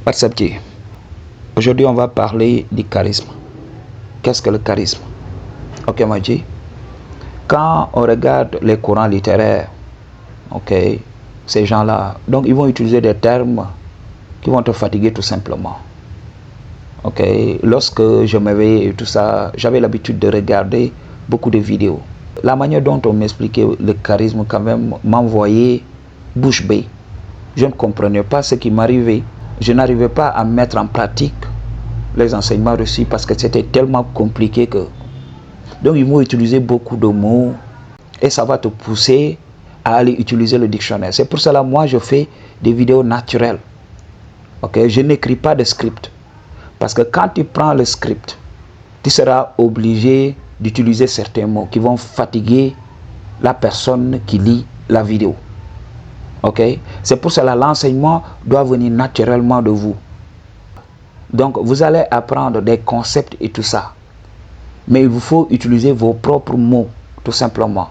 What's up, G? Aujourd'hui, on va parler du charisme. Qu'est-ce que le charisme? Ok, Maji. Quand on regarde les courants littéraires, ok, ces gens-là, donc ils vont utiliser des termes qui vont te fatiguer tout simplement. Ok, lorsque je m'éveillais et tout ça, j'avais l'habitude de regarder beaucoup de vidéos. La manière dont on m'expliquait le charisme, quand même, m'envoyait bouche bée. Je ne comprenais pas ce qui m'arrivait. Je n'arrivais pas à mettre en pratique les enseignements reçus parce que c'était tellement compliqué que... Donc ils vont utiliser beaucoup de mots et ça va te pousser à aller utiliser le dictionnaire. C'est pour cela moi je fais des vidéos naturelles. Ok, je n'écris pas de script. Parce que quand tu prends le script, tu seras obligé d'utiliser certains mots qui vont fatiguer la personne qui lit la vidéo. Ok, c'est pour cela que l'enseignement doit venir naturellement de vous. Donc vous allez apprendre des concepts et tout ça. Mais il vous faut utiliser vos propres mots, tout simplement.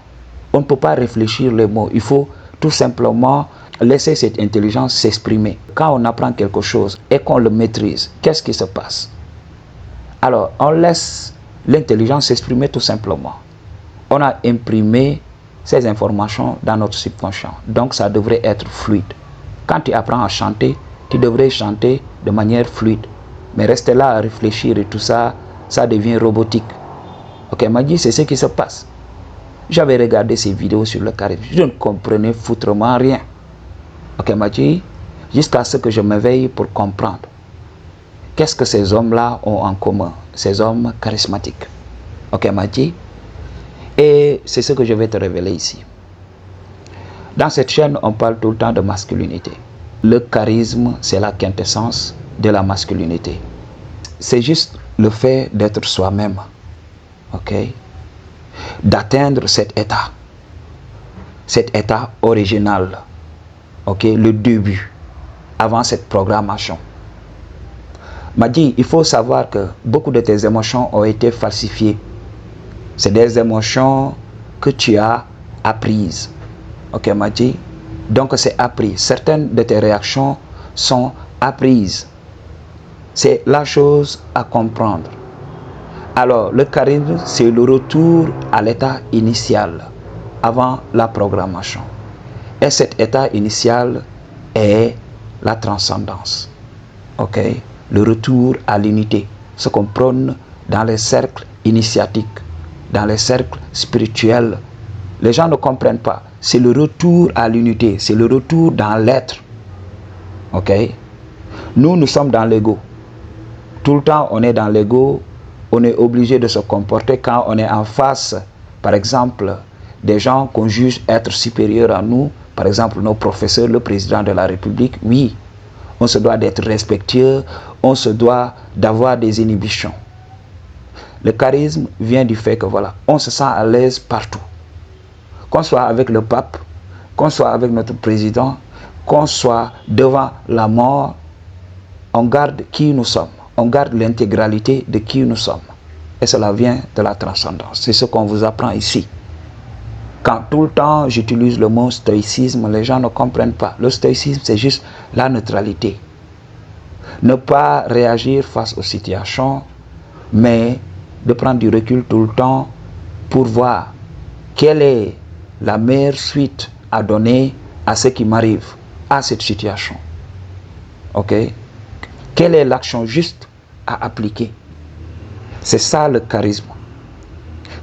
On ne peut pas réfléchir les mots. Il faut tout simplement laisser cette intelligence s'exprimer. Quand on apprend quelque chose et qu'on le maîtrise, qu'est-ce qui se passe? Alors, on laisse l'intelligence s'exprimer tout simplement. On a imprimé ces informations dans notre subconscient. Donc, ça devrait être fluide. Quand tu apprends à chanter, tu devrais chanter de manière fluide. Mais rester là à réfléchir et tout ça, ça devient robotique. Ok, Maji, c'est ce qui se passe. J'avais regardé ces vidéos sur le charisme. Je ne comprenais foutrement rien. Ok, Maji, jusqu'à ce que je m'éveille pour comprendre. Qu'est-ce que ces hommes-là ont en commun? Ces hommes charismatiques. Ok, Maji. Et c'est ce que je vais te révéler ici. Dans cette chaîne, on parle tout le temps de masculinité. Le charisme, c'est la quintessence de la masculinité. C'est juste le fait d'être soi-même. Ok? D'atteindre cet état original. Ok? Le début, avant cette programmation. Madi, il faut savoir que beaucoup de tes émotions ont été falsifiées. C'est des émotions que tu as apprises. Ok, Madi? Donc c'est appris. Certaines de tes réactions sont apprises. C'est la chose à comprendre. Alors, le charisme, c'est le retour à l'état initial, avant la programmation. Et cet état initial est la transcendance. Ok? Le retour à l'unité. Ce qu'on prône dans les cercles initiatiques, dans les cercles spirituels. Les gens ne comprennent pas. C'est le retour à l'unité. C'est le retour dans l'être. Ok? Nous sommes dans l'ego. Tout le temps, on est dans l'ego. On est obligé de se comporter quand on est en face, par exemple, des gens qu'on juge être supérieurs à nous, par exemple nos professeurs, le président de la République. Oui, on se doit d'être respectueux, on se doit d'avoir des inhibitions. Le charisme vient du fait que voilà, on se sent à l'aise partout. Qu'on soit avec le pape, qu'on soit avec notre président, qu'on soit devant la mort, on garde qui nous sommes. On garde l'intégralité de qui nous sommes. Et cela vient de la transcendance. C'est ce qu'on vous apprend ici. Quand tout le temps j'utilise le mot stoïcisme, les gens ne comprennent pas. Le stoïcisme, c'est juste la neutralité. Ne pas réagir face aux situations, mais de prendre du recul tout le temps pour voir quelle est la meilleure suite à donner à ce qui m'arrive, à cette situation. Ok? Quelle est l'action juste à appliquer? C'est ça le charisme.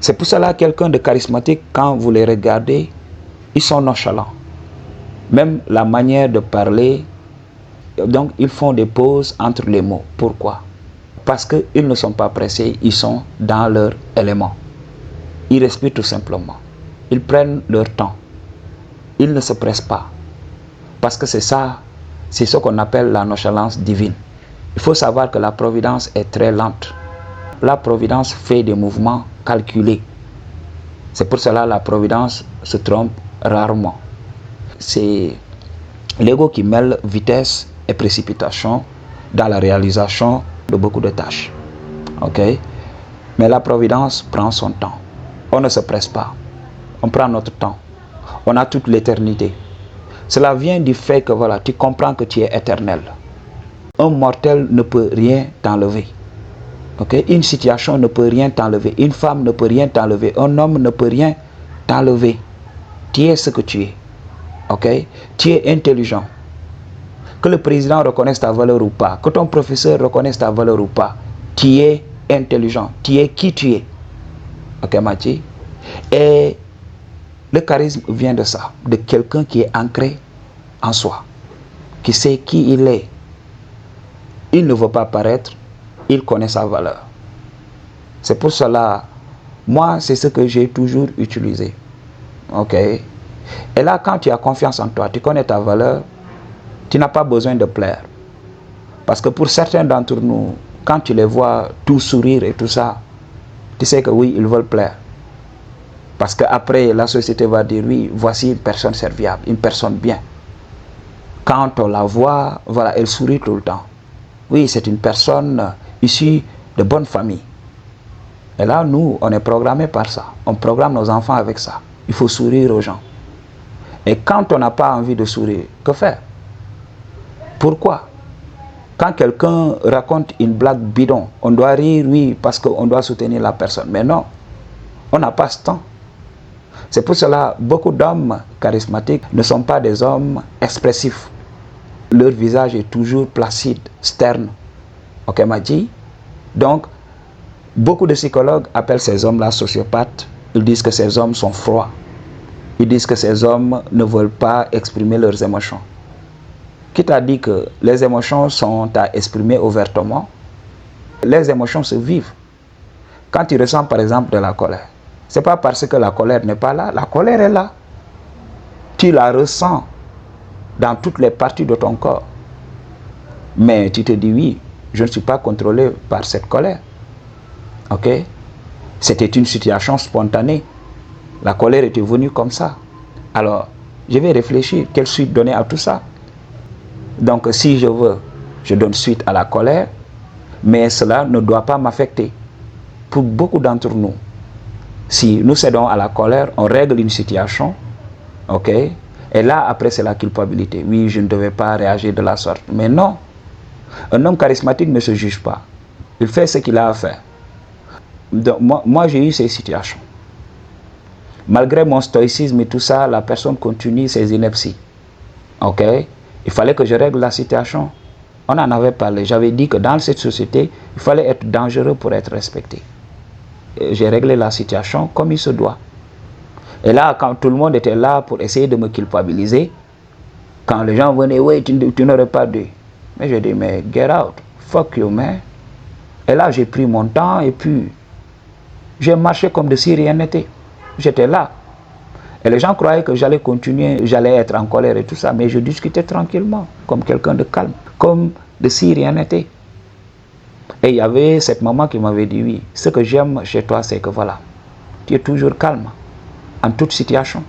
C'est pour cela que quelqu'un de charismatique, quand vous les regardez, ils sont nonchalants. Même la manière de parler, donc ils font des pauses entre les mots. Pourquoi? Parce qu'ils ne sont pas pressés, ils sont dans leur élément. Ils respirent tout simplement. Ils prennent leur temps. Ils ne se pressent pas. Parce que c'est ça, c'est ce qu'on appelle la nonchalance divine. Il faut savoir que la providence est très lente. La providence fait des mouvements calculés. C'est pour cela que la providence se trompe rarement. C'est l'ego qui mêle vitesse et précipitation dans la réalisation de beaucoup de tâches. Ok? Mais la providence prend son temps. On ne se presse pas. On prend notre temps. On a toute l'éternité. Cela vient du fait que voilà, tu comprends que tu es éternel. Un mortel ne peut rien t'enlever. Okay? Une situation ne peut rien t'enlever. Une femme ne peut rien t'enlever. Un homme ne peut rien t'enlever. Tu es ce que tu es. Okay? Tu es intelligent. Que le président reconnaisse ta valeur ou pas, que ton professeur reconnaisse ta valeur ou pas, tu es intelligent. Tu es qui tu es. Ok, Mathieu? Et le charisme vient de ça, de quelqu'un qui est ancré en soi, qui sait qui il est. Il ne veut pas paraître, il connaît sa valeur. C'est pour cela, moi, c'est ce que j'ai toujours utilisé. Ok? Et là, quand tu as confiance en toi, tu connais ta valeur, tu n'as pas besoin de plaire. Parce que pour certains d'entre nous, quand tu les vois tout sourire et tout ça, tu sais que oui, ils veulent plaire. Parce qu'après, la société va dire, oui, voici une personne serviable, une personne bien. Quand on la voit, voilà, elle sourit tout le temps. Oui, c'est une personne issue de bonne famille. Et là, nous, on est programmés par ça. On programme nos enfants avec ça. Il faut sourire aux gens. Et quand on n'a pas envie de sourire, que faire? Pourquoi? Quand quelqu'un raconte une blague bidon, on doit rire, oui, parce qu'on doit soutenir la personne. Mais non, on n'a pas ce temps. C'est pour cela, beaucoup d'hommes charismatiques ne sont pas des hommes expressifs. Leur visage est toujours placide, sterne. Ok, m'a dit? Donc, beaucoup de psychologues appellent ces hommes-là sociopathes. Ils disent que ces hommes sont froids. Ils disent que ces hommes ne veulent pas exprimer leurs émotions. Qui t'a dit que les émotions sont à exprimer ouvertement? Les émotions se vivent. Quand tu ressens par exemple de la colère, ce n'est pas parce que la colère n'est pas là. La colère est là. Tu la ressens dans toutes les parties de ton corps. Mais tu te dis oui, je ne suis pas contrôlé par cette colère. Ok? C'était une situation spontanée. La colère était venue comme ça. Alors, je vais réfléchir. Quelle suite donner à tout ça? Donc, si je veux, je donne suite à la colère, mais cela ne doit pas m'affecter. Pour beaucoup d'entre nous, si nous cédons à la colère, on règle une situation, ok? Et là, après, c'est la culpabilité. Oui, je ne devais pas réagir de la sorte. Mais non, un homme charismatique ne se juge pas. Il fait ce qu'il a à faire. Donc, moi j'ai eu ces situations. Malgré mon stoïcisme et tout ça, la personne continue ses inepties. Ok? Il fallait que je règle la situation. On en avait parlé. J'avais dit que dans cette société, il fallait être dangereux pour être respecté. J'ai réglé la situation comme il se doit. Et là, quand tout le monde était là pour essayer de me culpabiliser, quand les gens venaient, oui, tu n'aurais pas dû. Mais j'ai dit, mais get out, fuck you, man. Et là, j'ai pris mon temps et puis j'ai marché comme de si rien n'était. J'étais là. Et les gens croyaient que j'allais continuer, j'allais être en colère et tout ça, mais je discutais tranquillement, comme quelqu'un de calme, comme de si rien n'était. Et il y avait cette maman qui m'avait dit, oui, ce que j'aime chez toi, c'est que voilà, tu es toujours calme, en toute situation.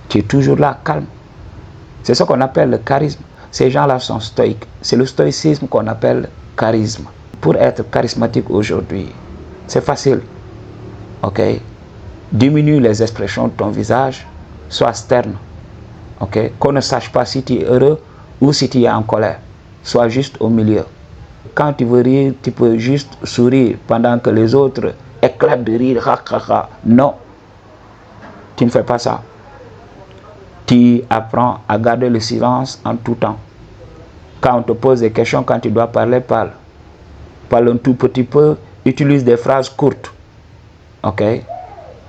Tu es toujours là, calme. C'est ce qu'on appelle le charisme. Ces gens-là sont stoïques. C'est le stoïcisme qu'on appelle charisme. Pour être charismatique aujourd'hui, c'est facile. Ok? Diminue les expressions de ton visage, sois sterne. Ok? Qu'on ne sache pas si tu es heureux ou si tu es en colère. Sois juste au milieu. Quand tu veux rire, tu peux juste sourire pendant que les autres éclatent de rire. Non. Tu ne fais pas ça. Tu apprends à garder le silence en tout temps. Quand on te pose des questions, quand tu dois parler, parle. Parle un tout petit peu, utilise des phrases courtes. Ok?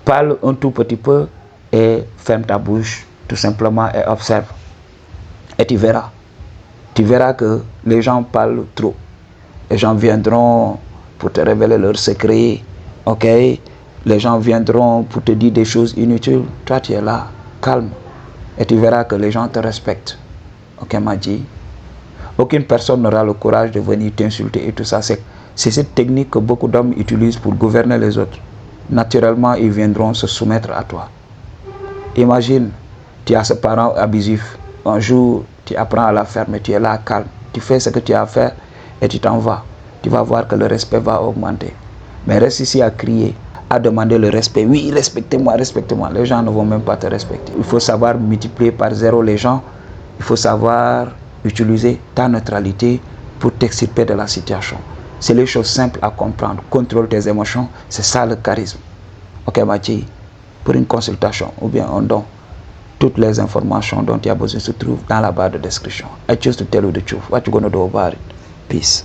Parle un tout petit peu et ferme ta bouche, tout simplement, et observe. Et tu verras. Tu verras que les gens parlent trop. Les gens viendront pour te révéler leurs secrets. Ok? Les gens viendront pour te dire des choses inutiles. Toi, tu es là, calme. Et tu verras que les gens te respectent. Ok, m'a dit. Aucune personne n'aura le courage de venir t'insulter et tout ça. C'est cette technique que beaucoup d'hommes utilisent pour gouverner les autres. Naturellement, ils viendront se soumettre à toi. Imagine, tu as ce parent abusif. Un jour, tu apprends à la fermer, tu es là, calme. Tu fais ce que tu as à faire et tu t'en vas. Tu vas voir que le respect va augmenter. Mais reste ici à crier, à demander le respect. Oui, respectez-moi, respectez-moi. Les gens ne vont même pas te respecter. Il faut savoir multiplier par zéro les gens. Il faut savoir utiliser ta neutralité pour t'extirper de la situation. C'est les choses simples à comprendre. Contrôle tes émotions, c'est ça le charisme. Ok, Mathieu, pour une consultation ou bien un don, toutes les informations dont tu as besoin se trouvent dans la barre de description. I choose to tell you the truth. What you gonna do about it? Peace.